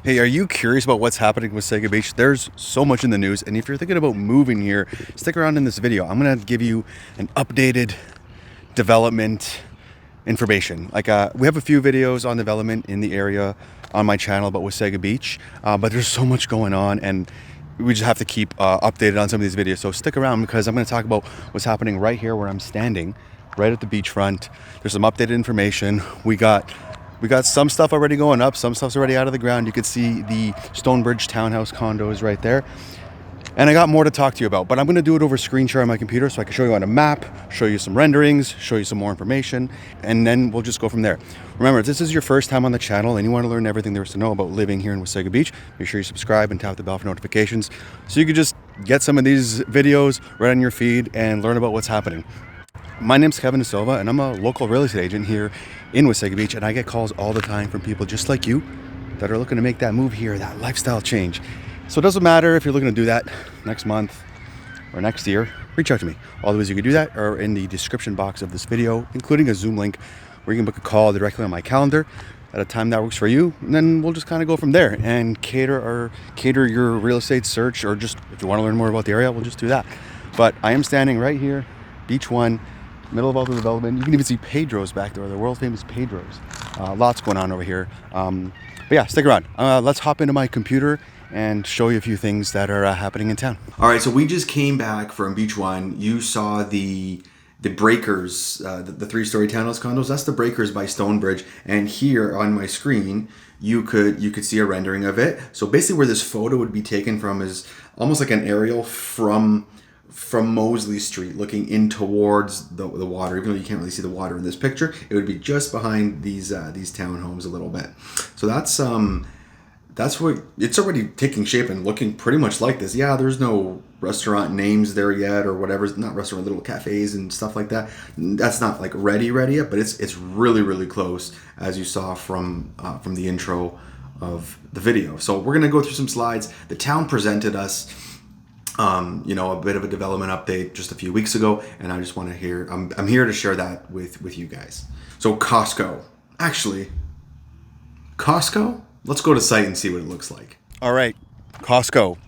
Hey, are you curious about what's happening with Wasaga Beach? There's so much in the news, and if you're thinking about moving here, stick around in this video. I'm gonna give you an updated development information. We have a few videos on development in the area on my channel about Wasaga Beach, but there's so much going on, and we just have to keep updated on some of these videos. So stick around because I'm gonna talk about what's happening right here where I'm standing, right at the beachfront. There's some updated information. We got some stuff already going up, some stuff's already out of the ground. You can see the Stonebridge townhouse condos right there. And I got more to talk to you about, but I'm gonna do it over screen share on my computer so I can show you on a map, show you some renderings, show you some more information, and then we'll just go from there. Remember, if this is your first time on the channel and you wanna learn everything there is to know about living here in Wasaga Beach, make sure you subscribe and tap the bell for notifications so you can just get some of these videos right on your feed and learn about what's happening. My name's Kevin De Silva, and I'm a local real estate agent here in Wasaga Beach, and I get calls all the time from people just like you that are looking to make that move here, that lifestyle change. So it doesn't matter if you're looking to do that next month or next year, reach out to me. All the ways you can do that are in the description box of this video, including a Zoom link where you can book a call directly on my calendar at a time that works for you, and then we'll just kind of go from there and cater your real estate search, or just if you want to learn more about the area, we'll just do that. But I am standing right here, Beach 1, middle of all the development. You can even see Pedro's back there, the world famous Pedro's. Lots going on over here. But yeah, stick around. Let's hop into my computer and show you a few things that are happening in town. All right, so we just came back from Beach 1. You saw the breakers, the three-story townhouse condos. That's the breakers by Stonebridge. And here on my screen, you could see a rendering of it. So basically where this photo would be taken from is almost like an aerial from Mosley Street looking in towards the water. Even though you can't really see the water in this picture, it would be just behind these townhomes a little bit. So that's what it's already taking shape and looking pretty much like this. Yeah, there's no restaurant names there yet or whatever. Not restaurant, little cafes and stuff like that. That's not like ready yet, but it's really close, as you saw from the intro of the video. So we're gonna go through some slides. The town presented us a bit of a development update just a few weeks ago, and I just want to hear. I'm here to share that with you guys. So Costco, let's go to site and see what it looks like. All right, Costco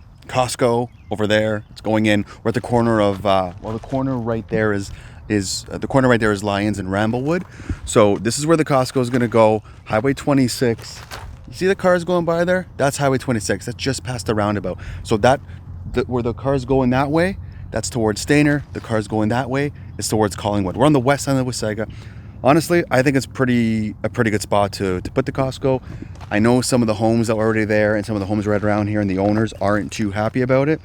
over there. It's going in. We're at the corner of the corner right there is Lyons and Ramblewood. So this is where the Costco is going to go. Highway 26. You see the cars going by there? That's Highway 26. That's just past the roundabout. So where the cars going that way, that's towards Stainer. The cars going that way is towards Collingwood. We're on the west side of Wasaga. Honestly, I think it's a pretty good spot to put the Costco. I know some of the homes that were already there and some of the homes right around here and the owners aren't too happy about it.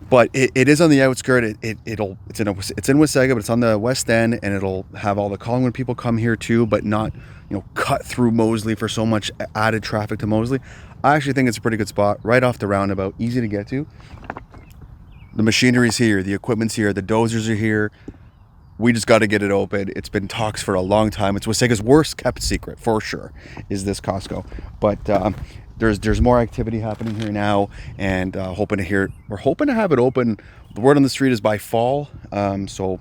But it is on the outskirts. It's in Wasaga, but it's on the west end, and it'll have all the Collingwood people come here too, but not cut through Mosley for so much added traffic to Mosley. I actually think it's a pretty good spot, right off the roundabout, easy to get to. The machinery's here, the equipment's here, the dozers are here. We just got to get it open. It's been talks for a long time. It's Wasaga's worst kept secret, for sure, is this Costco. But there's more activity happening here now, and we're hoping to have it open. The word on the street is by fall, so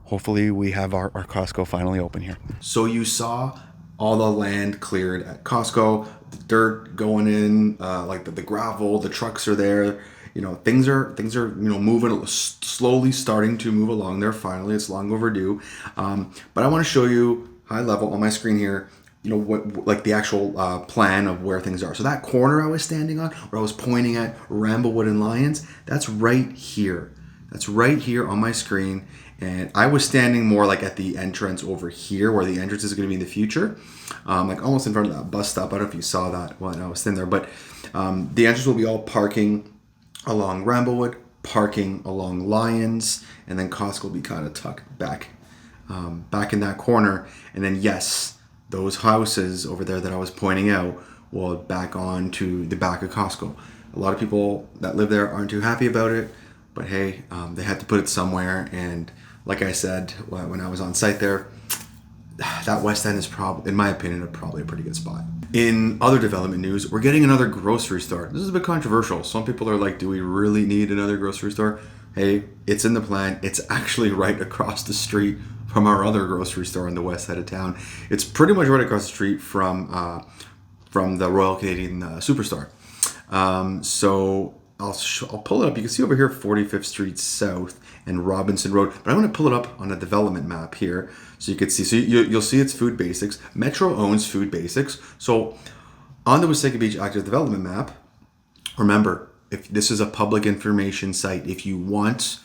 hopefully we have our Costco finally open here. So you saw all the land cleared at Costco, the dirt going in, like the gravel, the trucks are there. Things are moving slowly, starting to move along there. Finally, it's long overdue. But I want to show you high level on my screen here, what like the actual plan of where things are. So that corner I was standing on, where I was pointing at Ramblewood and Lyons, that's right here. That's right here on my screen. And I was standing more like at the entrance over here, where the entrance is going to be in the future, like almost in front of that bus stop. I don't know if you saw that when I was sitting there, but the entrance will be all parking along Ramblewood, parking along Lyons, and then Costco will be kind of tucked back in that corner. And then yes, those houses over there that I was pointing out will back on to the back of Costco. A lot of people that live there aren't too happy about it, but hey, they had to put it somewhere. And like I said, when I was on site there, that West End is probably, in my opinion, probably a pretty good spot. In other development news, we're getting another grocery store. This is a bit controversial. Some people are like, do we really need another grocery store? Hey, it's in the plan. It's actually right across the street from our other grocery store on the west side of town. It's pretty much right across the street from from the Royal Canadian Superstore. So I'll pull it up. You can see over here 45th Street South and Robinson Road, but I'm going to pull it up on a development map here so you can see. So you'll see it's Food Basics. Metro owns Food Basics. So on the Wasaga Beach Active Development map, remember, if this is a public information site, if you want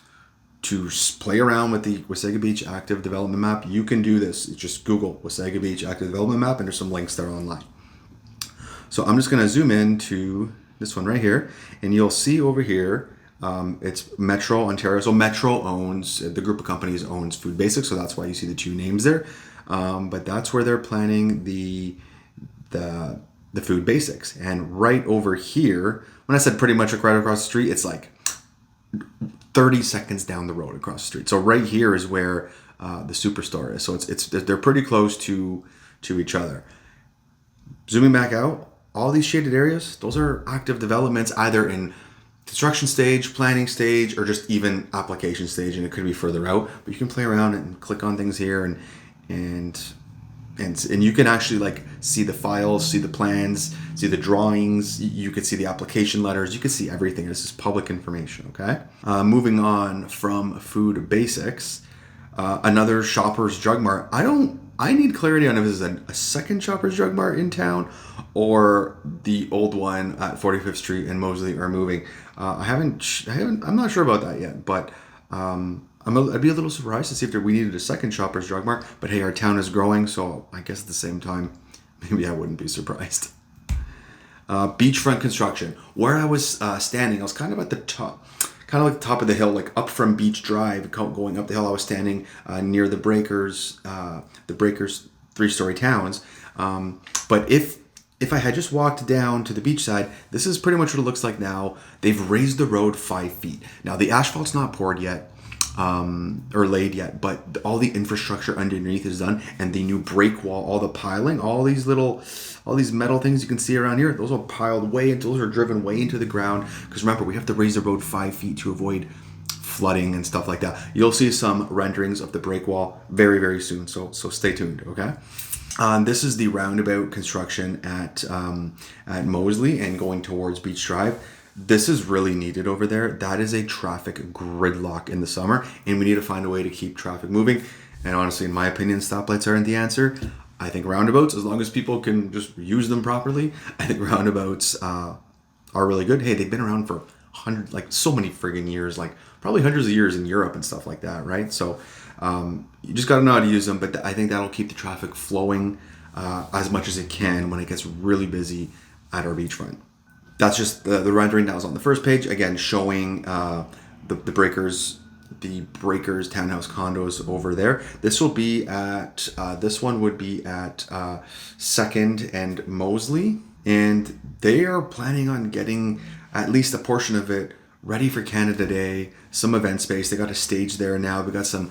to play around with the Wasaga Beach Active Development map, you can do this. Just Google Wasaga Beach Active Development map, and there's some links there online. So I'm just going to zoom in to this one right here, and you'll see over here, it's Metro Ontario. So Metro owns, the group of companies owns Food Basics, so that's why you see the two names there. But that's where they're planning the Food Basics. And right over here, when I said pretty much right across the street, it's like 30 seconds down the road across the street. So right here is where the Superstore is. So they're pretty close to each other. Zooming back out, all these shaded areas, those are active developments, either in construction stage, planning stage, or just even application stage, and it could be further out. But you can play around and click on things here, and you can actually like see the files, see the plans, see the drawings. You could see the application letters. You can see everything. This is public information. Okay. Moving on from Food Basics, another Shoppers Drug Mart. I need clarity on if this is a second Shoppers Drug Mart in town or the old one at 45th Street and Moseley are moving. I'm not sure about that yet, but I'd be a little surprised to see if we needed a second Shoppers Drug Mart. But hey, our town is growing, so I guess at the same time, maybe I wouldn't be surprised. Beachfront construction. Where I was standing, I was kind of at the top. Kind of like the top of the hill, like up from Beach Drive, going up the hill. I was standing near the Breakers 3-story towns. But if I had just walked down to the beach side, this is pretty much what it looks like now. They've raised the road 5 feet. Now the asphalt's not poured yet, or laid yet, but all the infrastructure underneath is done, and the new break wall, all the piling, all these metal things you can see around here, those are piled those are driven way into the ground, because remember, we have to raise the road 5 feet to avoid flooding and stuff like that. You'll see some renderings of the break wall very, very soon, so stay tuned, okay? This is the roundabout construction at Moseley and going towards Beach Drive. This is really needed over there. That is a traffic gridlock in the summer, and we need to find a way to keep traffic moving. And honestly, in my opinion, stoplights aren't the answer. I think roundabouts, as long as people can just use them properly, I think roundabouts are really good. Hey, they've been around for so many friggin' years, like probably hundreds of years in Europe and stuff like that, right? So you just gotta know how to use them, but I think that'll keep the traffic flowing as much as it can when it gets really busy at our beachfront. That's just the rendering that was on the first page, again showing the Breakers townhouse condos over there. This will be at this one would be at 2nd and Moseley, and they are planning on getting at least a portion of it ready for Canada Day, some event space. They got a stage there now. We got some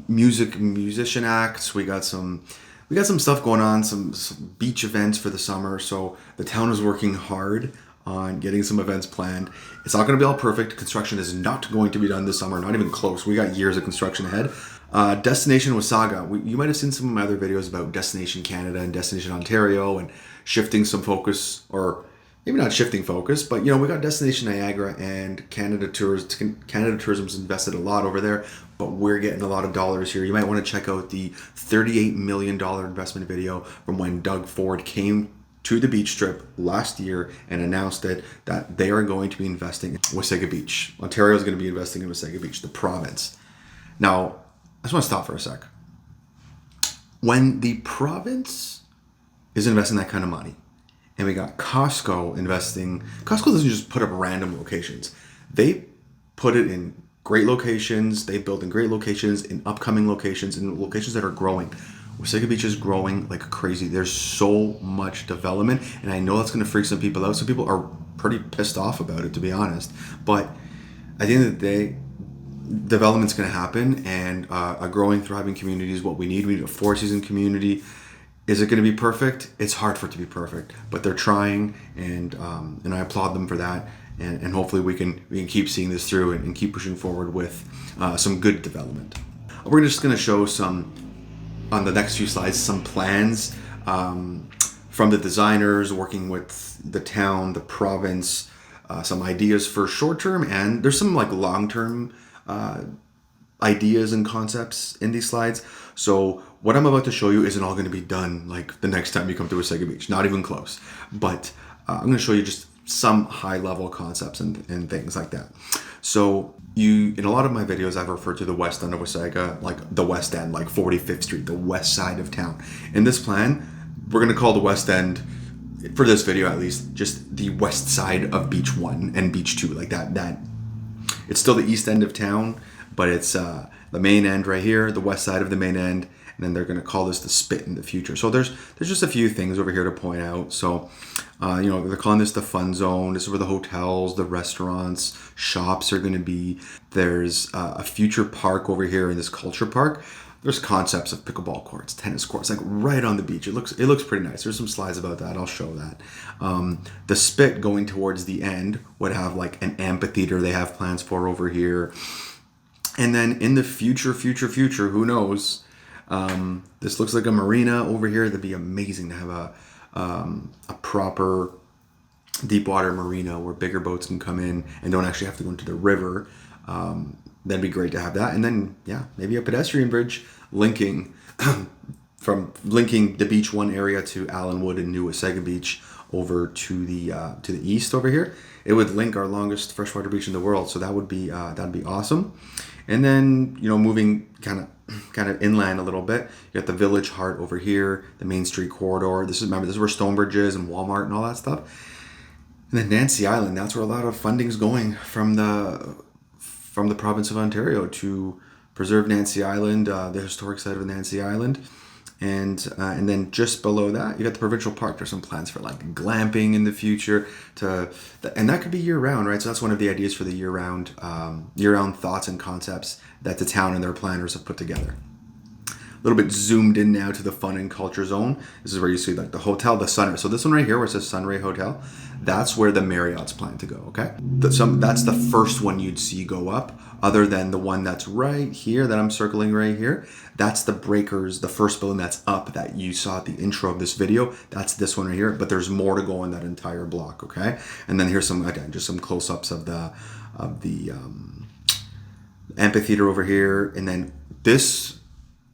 musician acts. We got some stuff going on, some beach events for the summer. So the town is working hard on getting some events planned. It's not going to be all perfect. Construction is not going to be done this summer, not even close. We got years of construction ahead. Destination Wasaga. You might have seen some of my other videos about Destination Canada and Destination Ontario and shifting some focus, or maybe not shifting focus, but we got Destination Niagara, and Canada Tourism's invested a lot over there, but we're getting a lot of dollars here. You might want to check out the $38 million investment video from when Doug Ford came to the beach strip last year and announced that they are going to be investing in Wasaga Beach. Ontario is going to be investing in Wasaga Beach, the province. Now, I just want to stop for a sec. When the province is investing that kind of money, and we got Costco investing. Costco doesn't just put up random locations. They put it in great locations. They build in great locations, in upcoming locations, in locations that are growing. Wasaga Beach is growing like crazy. There's so much development, and I know that's going to freak some people out. Some people are pretty pissed off about it, to be honest. But at the end of the day, development's going to happen, and a growing, thriving community is what we need. We need a four-season community. Is it going to be perfect? It's hard for it to be perfect, but they're trying, and I applaud them for that. And hopefully we can keep seeing this through and keep pushing forward with some good development. We're just going to show some, on the next few slides, some plans from the designers, working with the town, the province, some ideas for short term, and there's some like long term ideas and concepts in these slides. So what I'm about to show you isn't all going to be done like the next time you come to Wasaga Beach, not even close. But I'm going to show you just some high level concepts and things like that. So in a lot of my videos, I've referred to the west end of Wasaga, like the west end, like 45th Street, the west side of town. In this plan, we're going to call the west end, for this video at least, just the west side of Beach 1 and Beach 2, like that. It's still the east end of town, but it's the main end right here, the west side of the main end, and then they're going to call this the spit in the future. So there's just a few things over here to point out. So, they're calling this the fun zone. This is where the hotels, the restaurants, shops are going to be. There's a future park over here in this culture park. There's concepts of pickleball courts, tennis courts, like right on the beach. It looks pretty nice. There's some slides about that. I'll show that. The spit going towards the end would have like an amphitheater they have plans for over here. And then in the future, who knows? This looks like a marina over here. That'd be amazing to have a proper deep water marina where bigger boats can come in and don't actually have to go into the river. That'd be great to have that. And then, maybe a pedestrian bridge linking linking the Beach 1 area to Allenwood and New Wasaga Beach over to the east over here. It would link our longest freshwater beach in the world. So that'd be awesome. And then, moving kind of inland a little bit, you got the Village Heart over here, the Main Street corridor. This is where Stonebridge is and Walmart and all that stuff. And then Nancy Island, that's where a lot of funding's going from the province of Ontario to preserve Nancy Island, the historic site of Nancy Island. And then just below that, you got the provincial park. There's some plans for like glamping in the future, and that could be year round, right? So that's one of the ideas for the year round thoughts and concepts that the town and their planners have put together. A little bit zoomed in now to the fun and culture zone. This is where you see like the hotel, the Sunray. So this one right here where it says Sunray Hotel, that's where the Marriott's plan to go, okay? That's the first one you'd see go up, other than the one that's right here that I'm circling right here. That's the Breakers, the first building that's up that you saw at the intro of this video. That's this one right here, but there's more to go in that entire block, okay? And then here's just some close-ups of the amphitheater over here. And then this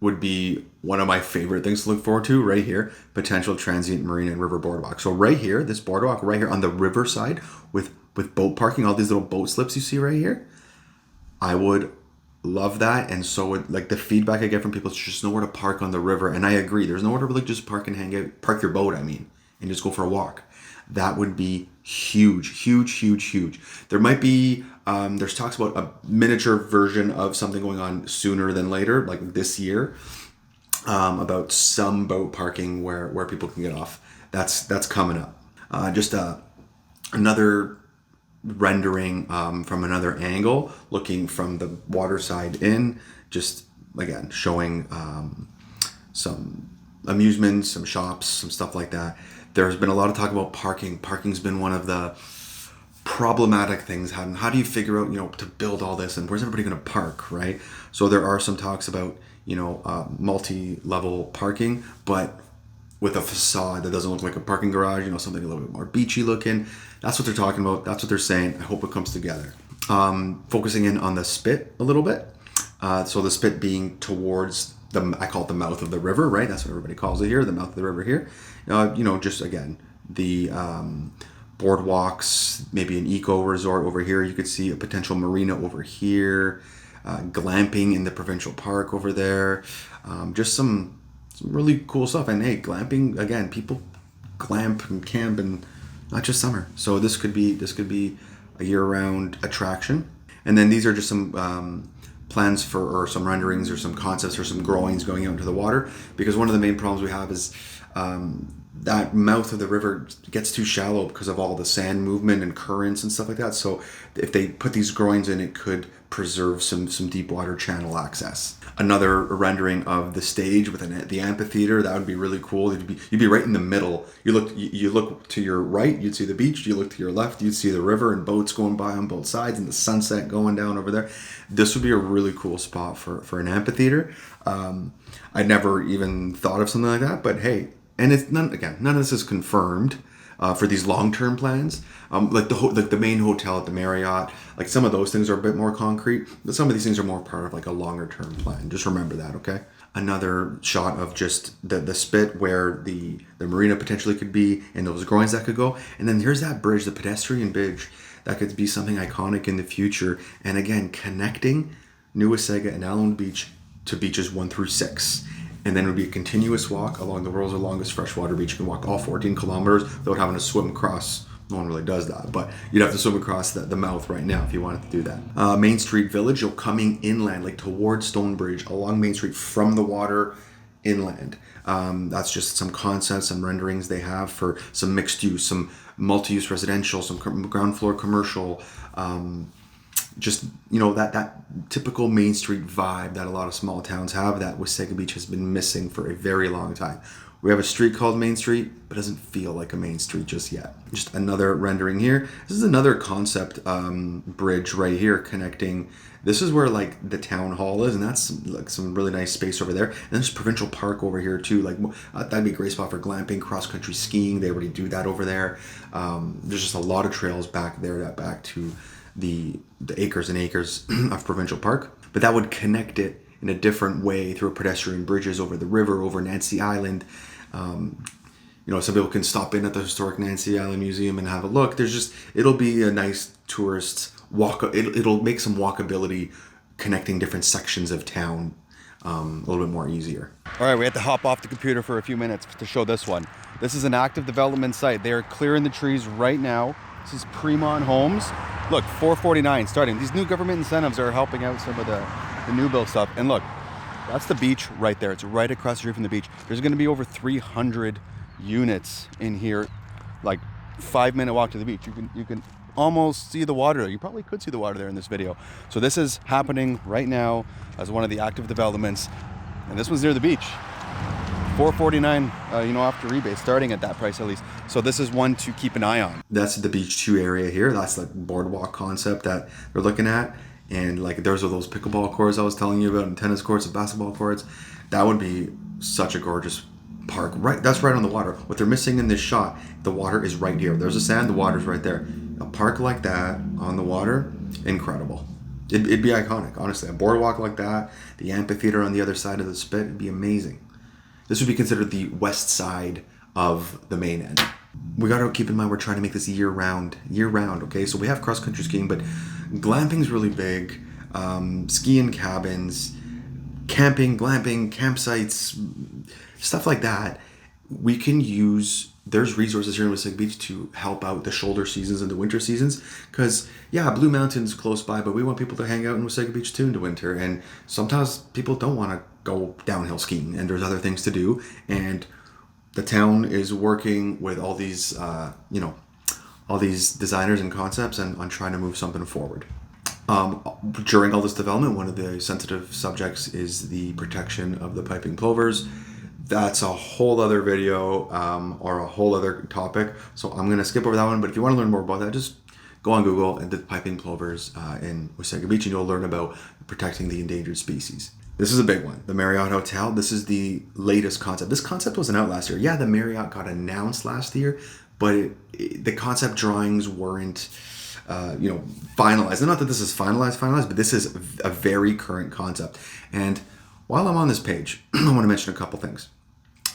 would be one of my favorite things to look forward to right here, potential transient marine and river boardwalk. So right here, this boardwalk right here on the river side with boat parking, all these little boat slips you see right here, I would love that. And so like the feedback I get from people is just nowhere to park on the river. And I agree, there's nowhere to really just park and hang out, park your boat, and just go for a walk. That would be huge. There might be, there's talks about a miniature version of something going on sooner than later, like this year, about some boat parking where people can get off. That's coming up. Just another rendering from another angle, looking from the water side in, just again showing some amusements, some shops, some stuff like that. There's been a lot of talk about parking. Parking's been one of the problematic things. How do you figure out, to build all this, and where's everybody going to park, right? So there are some talks about, multi-level parking, but with a facade that doesn't look like a parking garage, something a little bit more beachy looking. That's what they're talking about. That's what they're saying. I hope it comes together. Focusing in on the spit a little bit. So the spit being towards I call it the mouth of the river, right? That's what everybody calls it here, the mouth of the river here. Just again, the boardwalks, maybe an eco resort over here. You could see a potential marina over here, glamping in the provincial park over there. Just some really cool stuff. And hey, glamping, again, people glamp and camp, and not just summer. So this could be a year-round attraction. And then these are just some plans or some renderings or some concepts or some drawings going out into the water, because one of the main problems we have is that mouth of the river gets too shallow because of all the sand movement and currents and stuff like that. So if they put these groins in, it could preserve some deep water channel access. Another rendering of the stage with the amphitheater, that would be really cool. You'd be right in the middle. You look to your right, you'd see the beach. You look to your left, you'd see the river and boats going by on both sides and the sunset going down over there. This would be a really cool spot for an amphitheater. I'd never even thought of something like that, but hey, and it's none of this is confirmed for these long-term plans. Like the main hotel at the Marriott, like some of those things are a bit more concrete, but some of these things are more part of like a longer-term plan. Just remember that, okay? Another shot of just the spit where the marina potentially could be, and those groins that could go. And then here's that bridge, the pedestrian bridge, that could be something iconic in the future. And again, connecting New Wasaga and Allen Beach to beaches 1 through 6. And then it would be a continuous walk along the world's longest freshwater beach. You can walk all 14 kilometers without having to swim across. No one really does that, but you'd have to swim across the mouth right now if you wanted to do that. Main Street Village, you're coming inland, like towards Stonebridge, along Main Street from the water inland. That's just some concepts, some renderings they have for some mixed use, some multi-use residential, some ground floor commercial, just, you know, that typical Main Street vibe that a lot of small towns have that Wasaga Beach has been missing for a very long time. We have a street called Main Street, but it doesn't feel like a main street just yet. Just another rendering here. This is another concept bridge right here connecting. This is where like the town hall is, and that's like some really nice space over there. And there's Provincial Park over here too. Like that'd be a great spot for glamping, cross-country skiing. They already do that over there. There's just a lot of trails back there, that back to the acres and acres of Provincial Park. But that would connect it in a different way through pedestrian bridges over the river, over Nancy Island. You know, some people can stop in at the historic Nancy Island Museum and have a look. It'll be a nice tourist walk. It'll make some walkability connecting different sections of town a little bit more easier. All right, we had to hop off the computer for a few minutes to show this one. This is an active development site. They are clearing the trees right now. This is Fremont Homes. Look, $449 starting. These new government incentives are helping out some of the new build stuff. And look, that's the beach right there. It's right across the street from the beach. There's going to be over 300 units in here, like 5-minute walk to the beach. You can almost see the water. You probably could see the water there in this video. So this is happening right now as one of the active developments, and this one's near the beach. $449, you know, after rebate, starting at that price at least. So this is one to keep an eye on. That's the Beach 2 area here. That's the boardwalk concept that we're looking at. And like those are those pickleball courts I was telling you about, and tennis courts and basketball courts. That would be such a gorgeous park. Right, that's right on the water. What they're missing in this shot, the water is right here. There's the sand, the water's right there. A park like that on the water, incredible. It'd be iconic, honestly. A boardwalk like that, the amphitheater on the other side of the spit, it'd be amazing. This would be considered the west side of the main end. We got to keep in mind we're trying to make this year round, okay? So we have cross-country skiing, but glamping's really big. Skiing cabins, camping, glamping, campsites, stuff like that. We can use, there's resources here in Wasaga Beach to help out the shoulder seasons and the winter seasons. Because, yeah, Blue Mountain's close by, but we want people to hang out in Wasaga Beach too in the winter. And sometimes people don't want to go downhill skiing, and there's other things to do. And the town is working with all these, all these designers and concepts and on trying to move something forward. During all this development, one of the sensitive subjects is the protection of the piping plovers. That's a whole other video or a whole other topic. So I'm going to skip over that one. But if you want to learn more about that, just go on Google and the piping plovers in Wasaga Beach, and you'll learn about protecting the endangered species. This is a big one. The Marriott Hotel. This is the latest concept. This concept wasn't out last year. Yeah, the Marriott got announced last year, but the concept drawings weren't finalized. And not that this is finalized, but this is a very current concept. And while I'm on this page, I want to mention a couple things.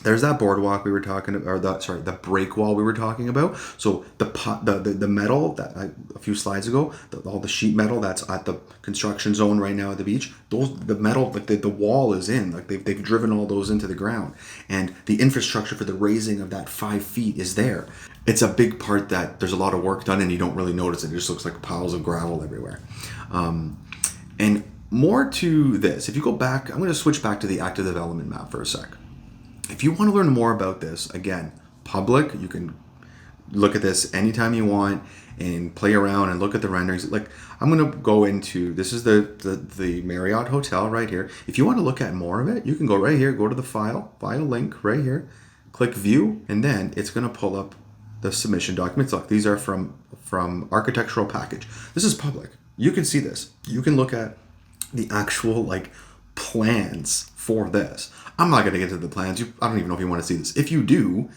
There's that boardwalk we were talking about, or the break wall we were talking about. So the metal that a few slides ago, all the sheet metal that's at the construction zone right now at the beach, the metal, like the wall is in, like they've driven all those into the ground, and the infrastructure for the raising of that 5 feet is there. It's a big part that there's a lot of work done, and you don't really notice it. It just looks like piles of gravel everywhere. And more to this, if you go back, I'm going to switch back to the active development map for a sec. If you want to learn more about this, again, public, you can look at this anytime you want and play around and look at the renderings. Like, I'm going to go into, this is the Marriott Hotel right here. If you want to look at more of it, you can go right here, go to the file link right here, click view, and then it's going to pull up the submission documents. Look, these are from architectural package. This is public. You can see this. You can look at the actual plans for this. I'm not going to get into the plans. I don't even know if you want to see this. If you do,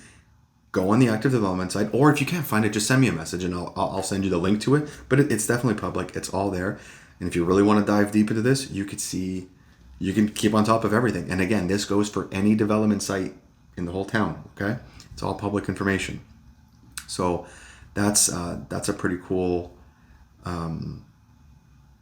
go on the active development site, or if you can't find it, just send me a message and I'll send you the link to it. But it's definitely public. It's all there. And if you really want to dive deep into this, you could see, you can keep on top of everything. And again, this goes for any development site in the whole town. Okay, it's all public information. So that's a pretty cool.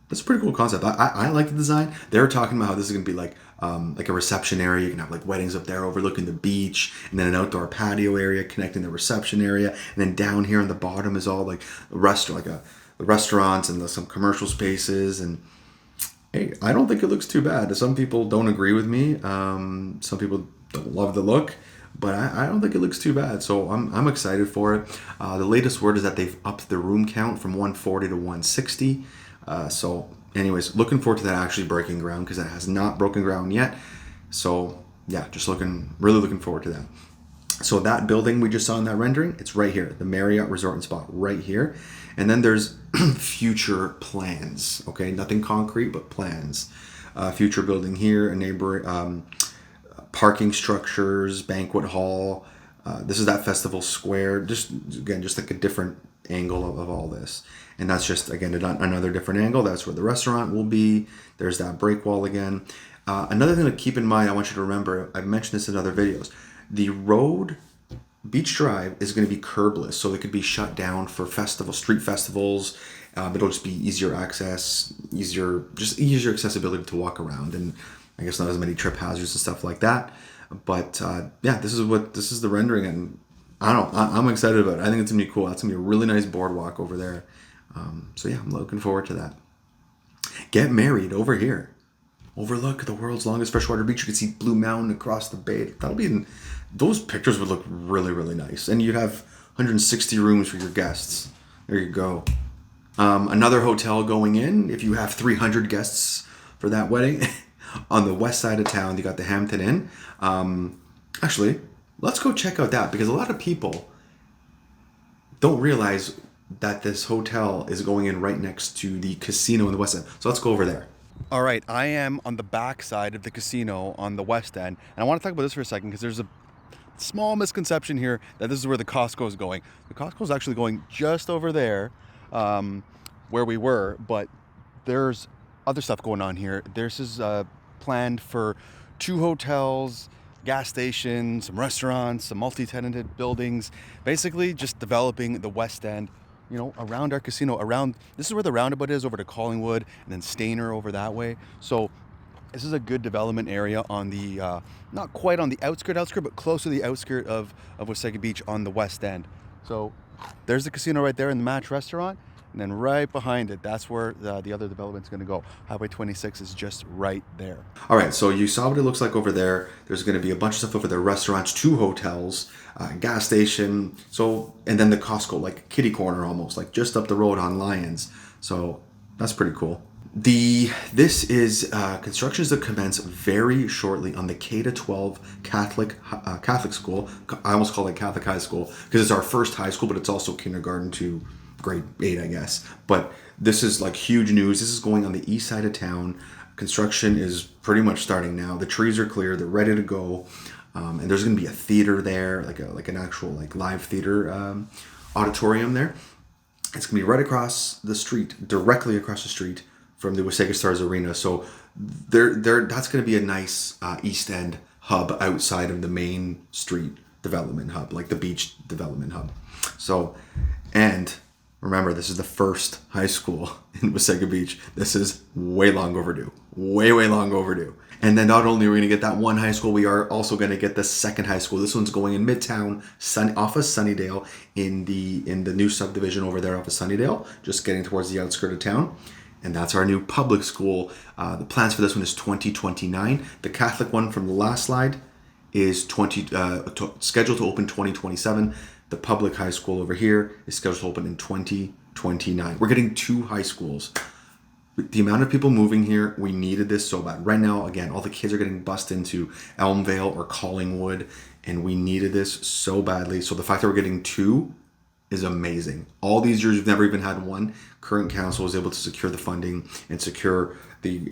That's a pretty cool concept. I like the design. They're talking about how this is going to be like a reception area. You can have like weddings up there overlooking the beach, and then an outdoor patio area connecting the reception area. And then down here on the bottom is all like a restaurant, the restaurants and some commercial spaces. And hey, I don't think it looks too bad. Some people don't agree with me. Some people don't love the look, but I don't think it looks too bad. So I'm excited for it. The latest word is that they've upped the room count from 140 to 160. So anyways, looking forward to that actually breaking ground, because that has not broken ground yet. So yeah, just really looking forward to that. So that building we just saw in that rendering, it's right here, the Marriott Resort and Spa right here. And then there's future plans, okay? Nothing concrete, but plans. Future building here, a neighboring parking structures, banquet hall. This is that festival square. Just like a different angle of all this. And that's just, again, another different angle. That's where the restaurant will be. There's that break wall again. Another thing to keep in mind, I want you to remember, I've mentioned this in other videos. The road, Beach Drive, is going to be curbless. So it could be shut down for street festivals. It'll just be easier access, easier accessibility to walk around. And I guess not as many trip hazards and stuff like that. But yeah, this is the rendering. And I don't know, I'm excited about it. I think it's going to be cool. That's going to be a really nice boardwalk over there. So yeah, I'm looking forward to that. Get married over here. Overlook the world's longest freshwater beach. You can see Blue Mountain across the bay. Those pictures would look really, really nice. And you'd have 160 rooms for your guests. There you go. Another hotel going in, if you have 300 guests for that wedding. On the west side of town, you got the Hampton Inn. Actually, let's go check out that, because a lot of people don't realize that this hotel is going in right next to the casino in the west end. So let's go over there. All right, I am on the back side of the casino on the west end. And I want to talk about this for a second, because there's a small misconception here that this is where the Costco is going. The Costco is actually going just over there, where we were, but there's other stuff going on here. This is planned for 2 hotels, gas stations, some restaurants, some multi-tenanted buildings, basically just developing the west end, around our casino. This is where the Roundabout is, over to Collingwood, and then Stainer over that way. So this is a good development area on the, not quite on the outskirt, but close to the outskirt of Wasaga Beach on the west end. So there's the casino right there, and the Match restaurant. And then right behind it, that's where the other development's going to go. Highway 26 is just right there. All right, so you saw what it looks like over there. There's going to be a bunch of stuff over there: restaurants, 2 hotels, gas station. And then the Costco, like kitty corner almost, like just up the road on Lyons. So that's pretty cool. This is construction is to commence very shortly on the K-12 Catholic school. I almost call it Catholic high school because it's our first high school, but it's also kindergarten to grade 8, I guess. But this is like huge news. This is going on the east side of town. Construction is pretty much starting now. The trees are clear. They're ready to go. And there's going to be a theater there, like an actual live theater auditorium there. It's going to be right across the street, directly across the street from the Wasaga Stars Arena. So that's going to be a nice East End hub outside of the main street development hub, like the beach development hub. So, and remember, this is the first high school in Wasaga Beach. This is way long overdue. Way long overdue. And then not only are we going to get that one high school, we are also going to get the second high school. This one's going in Midtown, off of Sunnydale, in the new subdivision over there off of Sunnydale, just getting towards the outskirts of town. And that's our new public school. The plans for this one is 2029. The Catholic one from the last slide is scheduled to open 2027. The public high school over here is scheduled to open in 2029. We're getting 2 high schools. The amount of people moving here, we needed this so bad. Right now, again, all the kids are getting bussed into Elmvale or Collingwood, and we needed this so badly. So the fact that we're getting 2 is amazing. All these years, we've never even had 1. Current council was able to secure the funding and secure the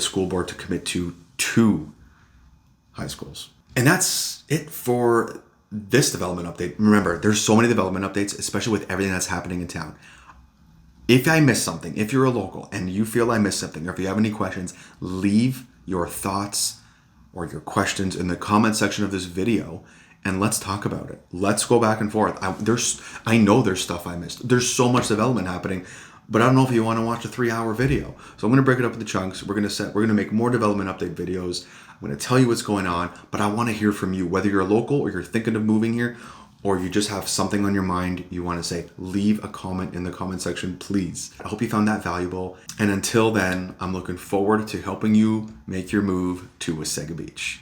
school board to commit to 2 high schools. And that's it for this development update. Remember, there's so many development updates, especially with everything that's happening in town. If I missed something, if you're a local and you feel I missed something, or if you have any questions, leave your thoughts or your questions in the comment section of this video and let's talk about it. Let's go back and forth. I know there's stuff I missed. There's so much development happening, but I don't know if you want to watch a 3-hour video. So I'm going to break it up into chunks. We're going to make more development update videos. I'm going to tell you what's going on, but I want to hear from you, whether you're a local or you're thinking of moving here, or you just have something on your mind you want to say. Leave a comment in the comment section, please. I hope you found that valuable. And until then, I'm looking forward to helping you make your move to Wasaga Beach.